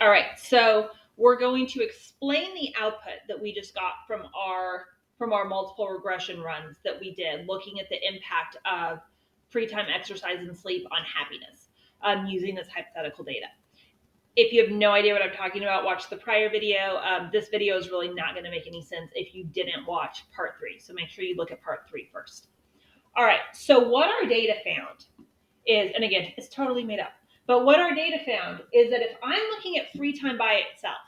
All right, so we're going to explain the output that we just got from our multiple regression runs that we did, looking at the impact of free time, exercise, and sleep on happiness using this hypothetical data. If you have no idea what I'm talking about, watch the prior video. This video is really not going to make any sense if you didn't watch part 3. So make sure you look at part 3 first. All right, so what our data found is, and again, it's totally made up, but what our data found is that if I'm looking at free time by itself,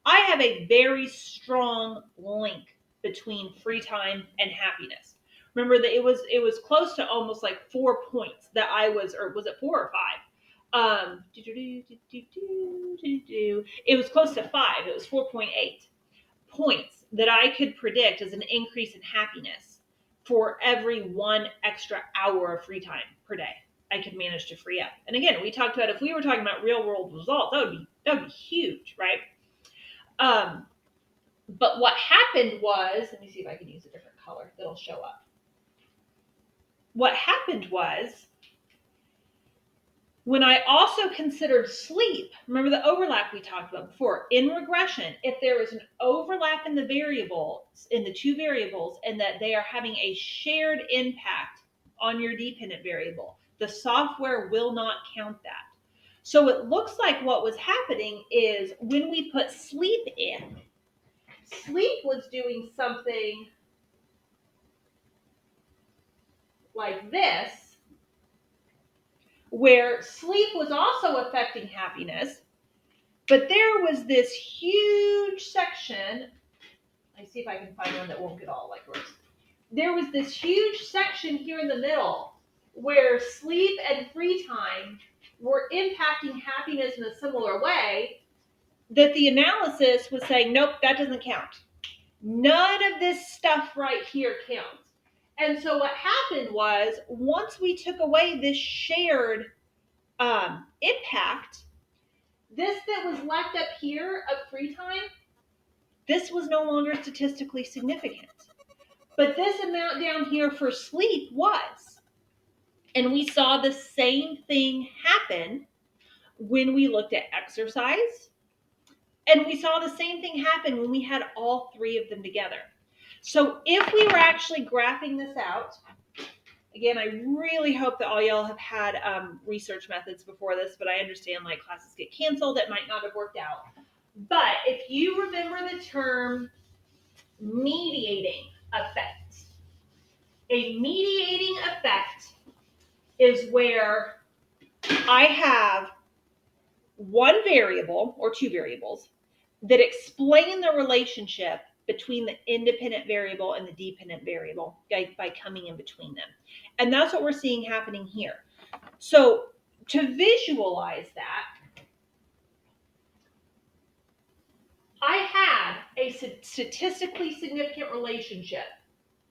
I have a very strong link between free time and happiness. Remember that it was close to almost like 4 points that I was, or was it 4 or 5? It was close to 5. It was 4.8 points that I could predict as an increase in happiness for every 1 extra hour of free time per day I could manage to free up. And again, we talked about, if we were talking about real world results, that would be huge, right? But what happened was, let me see if I can use a different color that'll show up. What happened was, when I also considered sleep, remember the overlap we talked about before, in regression, if there is an overlap in the variables, in the two variables, and that they are having a shared impact on your dependent variable, the software will not count that. So it looks like what was happening is when we put sleep in, sleep was doing something like this, where sleep was also affecting happiness, but there was this huge section. Let me see if I can find one that won't get all like yours. There was this huge section here in the middle where sleep and free time were impacting happiness in a similar way, that the analysis was saying, nope, that doesn't count. None of this stuff right here counts. And so what happened was, once we took away this shared impact, this that was left up here of free time, this was no longer statistically significant. But this amount down here for sleep was. And we saw the same thing happen when we looked at exercise. And we saw the same thing happen when we had all 3 of them together. So if we were actually graphing this out, again, I really hope that all y'all have had research methods before this, but I understand like classes get canceled. It might not have worked out. But if you remember the term mediating effect, a mediating effect is where I have one variable or 2 variables that explain the relationship between the independent variable and the dependent variable by coming in between them. And that's what we're seeing happening here. So to visualize that, I had a statistically significant relationship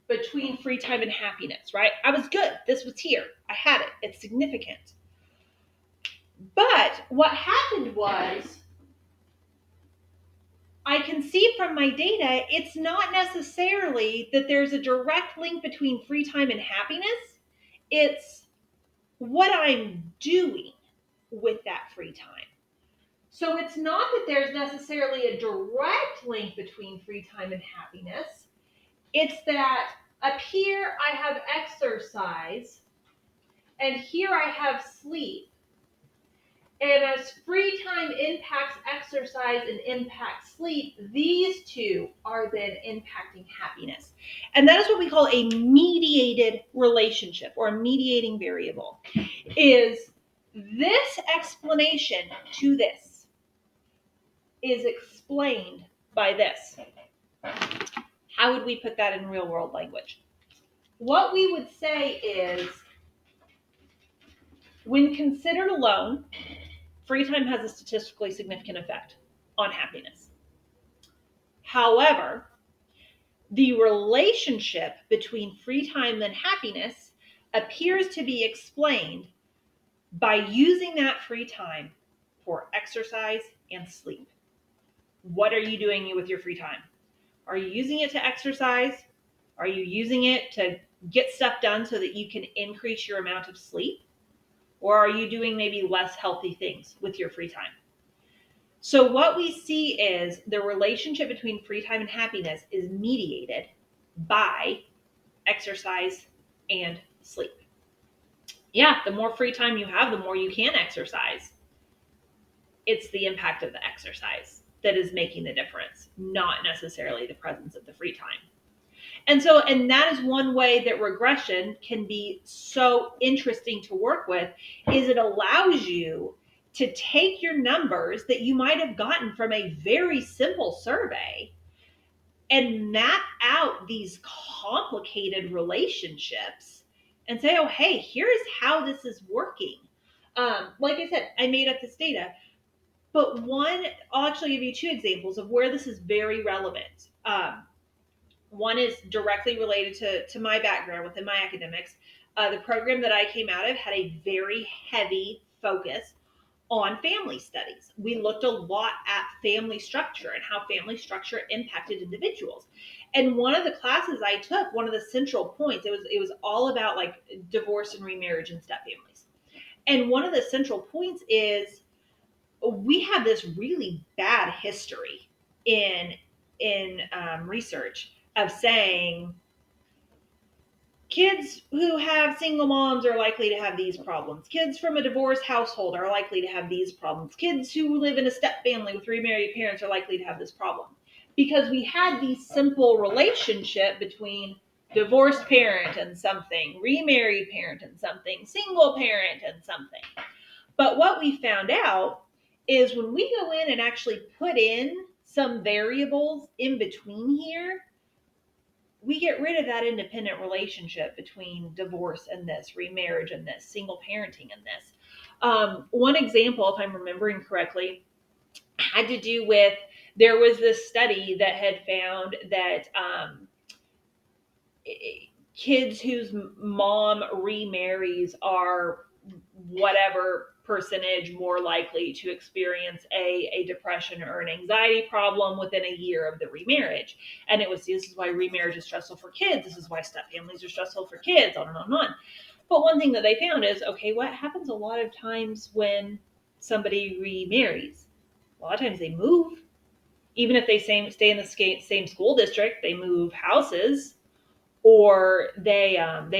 between free time and happiness, right? I was good. This was here. I had it. It's significant. But what happened was, I can see from my data, it's not necessarily that there's a direct link between free time and happiness. It's what I'm doing with that free time. So it's not that there's necessarily a direct link between free time and happiness. It's that up here I have exercise, and here I have sleep. And as free time impacts exercise and impacts sleep, these 2 are then impacting happiness. And that is what we call a mediated relationship, or a mediating variable. Is this explanation to this is explained by this. How would we put that in real world language? What we would say is, when considered alone, free time has a statistically significant effect on happiness. However, the relationship between free time and happiness appears to be explained by using that free time for exercise and sleep. What are you doing with your free time? Are you using it to exercise? Are you using it to get stuff done so that you can increase your amount of sleep? Or are you doing maybe less healthy things with your free time? So what we see is the relationship between free time and happiness is mediated by exercise and sleep. Yeah, the more free time you have, the more you can exercise. It's the impact of the exercise that is making the difference, not necessarily the presence of the free time. And that is one way that regression can be so interesting to work with, is it allows you to take your numbers that you might have gotten from a very simple survey and map out these complicated relationships and say, oh, hey, here's how this is working. Like I said, I made up this data, but I'll actually give you two examples of where this is very relevant. One is directly related to my background within my academics. The program that I came out of had a very heavy focus on family studies. We looked a lot at family structure and how family structure impacted individuals. And one of the classes I took, one of the central points, it was all about like divorce and remarriage and step families. And one of the central points is we have this really bad history in research of saying kids who have single moms are likely to have these problems. Kids from a divorced household are likely to have these problems. Kids who live in a step family with remarried parents are likely to have this problem. Because we had these simple relationship between divorced parent and something, remarried parent and something, single parent and something. But what we found out is when we go in and actually put in some variables in between here, we get rid of that independent relationship between divorce and this, remarriage and this, single parenting and this. One example, if I'm remembering correctly, had to do with there was this study that had found that kids whose mom remarries are whatever percentage more likely to experience a depression or an anxiety problem within a year of the remarriage. And it was, this is why remarriage is stressful for kids. This is why step families are stressful for kids, on and on and on. But one thing that they found is, okay, what happens a lot of times when somebody remarries? A lot of times they move. Even if they stay in the same school district, they move houses, or they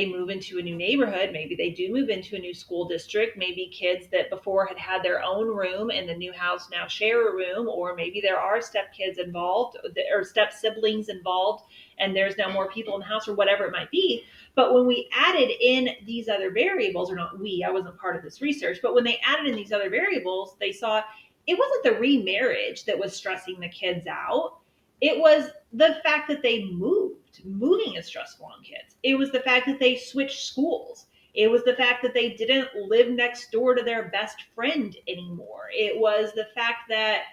move into a new neighborhood. Maybe they do move into a new school district. Maybe kids that before had their own room in the new house now share a room, or maybe there are step kids involved or step siblings involved, and there's now more people in the house, or whatever it might be. But when we added in these other variables, or not we, I wasn't part of this research, but when they added in these other variables, they saw it wasn't the remarriage that was stressing the kids out. It was the fact that they moved. Moving is stressful on kids. It was the fact that they switched schools. It was the fact that they didn't live next door to their best friend anymore. It was the fact that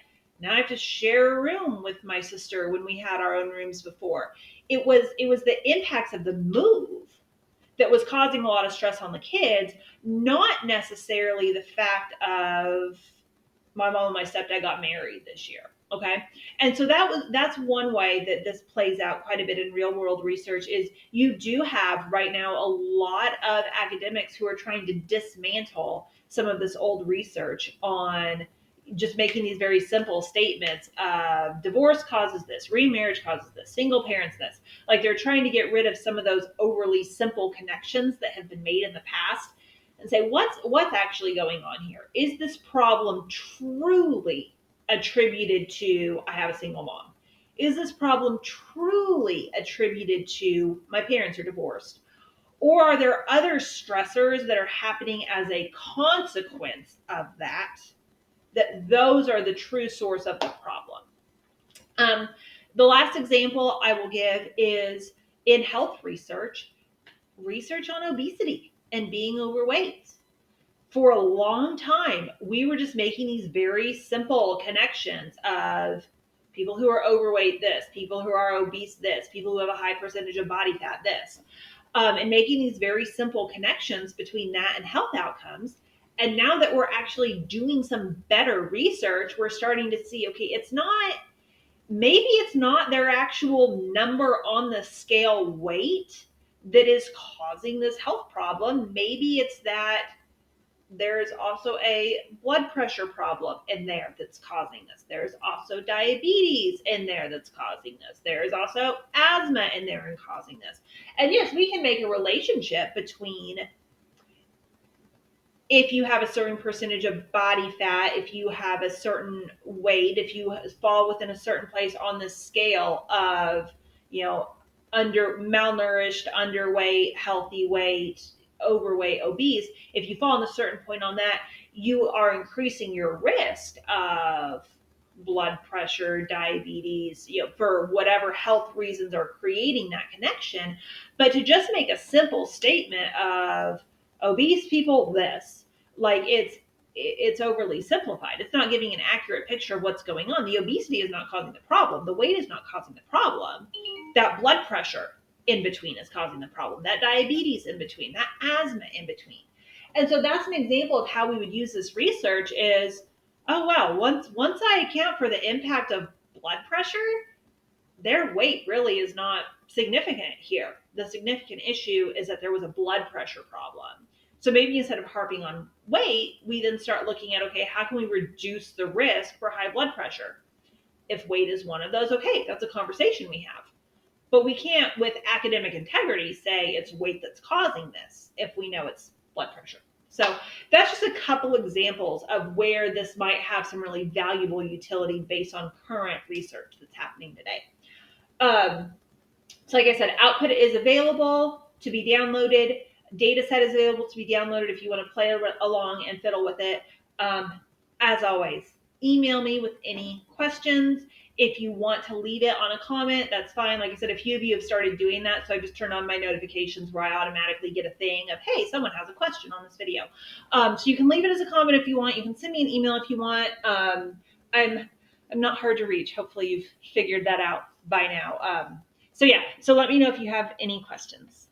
now I have to share a room with my sister when we had our own rooms before. It was the impacts of the move that was causing a lot of stress on the kids, not necessarily the fact of my mom and my stepdad got married this year. Okay. And so that's one way that this plays out quite a bit in real world research. Is you do have right now a lot of academics who are trying to dismantle some of this old research on just making these very simple statements. Divorce causes this, remarriage causes this, single parents this. Like they're trying to get rid of some of those overly simple connections that have been made in the past and say, what's actually going on here? Is this problem truly attributed to I have a single mom? Is this problem truly attributed to my parents are divorced? Or are there other stressors that are happening as a consequence of that those are the true source of the problem? The last example I will give is in health research on obesity and being overweight. For a long time, we were just making these very simple connections of people who are overweight this, people who are obese this, people who have a high percentage of body fat this, and making these very simple connections between that and health outcomes. And now that we're actually doing some better research, we're starting to see, okay, maybe it's not their actual number on the scale weight that is causing this health problem. Maybe it's that There's also a blood pressure problem in there that's causing this. There's also diabetes in there that's causing this. There's also asthma in there and causing this. And yes, we can make a relationship between if you have a certain percentage of body fat, if you have a certain weight, if you fall within a certain place on the scale of, under malnourished, underweight, healthy weight, overweight, obese, if you fall on a certain point on that, you are increasing your risk of blood pressure, diabetes, for whatever health reasons are creating that connection. But to just make a simple statement of obese people this, like it's overly simplified. It's not giving an accurate picture of what's going on. The obesity is not causing the problem. The weight is not causing the problem. That blood pressure in between is causing the problem. That diabetes in between, that asthma in between. And so that's an example of how we would use this research is, oh wow, once I account for the impact of blood pressure, their weight really is not significant here. The significant issue is that there was a blood pressure problem. So maybe instead of harping on weight, we then start looking at, okay, how can we reduce the risk for high blood pressure? If weight is one of those, okay, that's a conversation we have. But we can't, with academic integrity, say it's weight that's causing this if we know it's blood pressure. So that's just a couple examples of where this might have some really valuable utility based on current research that's happening today. So like I said, output is available to be downloaded. Data set is available to be downloaded if you want to play along and fiddle with it. As always, email me with any questions. If you want to leave it on a comment, that's fine. Like I said, a few of you have started doing that, so I just turned on my notifications where I automatically get a thing of, hey, someone has a question on this video. So you can leave it as a comment if you want. You can send me an email if you want. I'm not hard to reach. Hopefully you've figured that out by now. So let me know if you have any questions.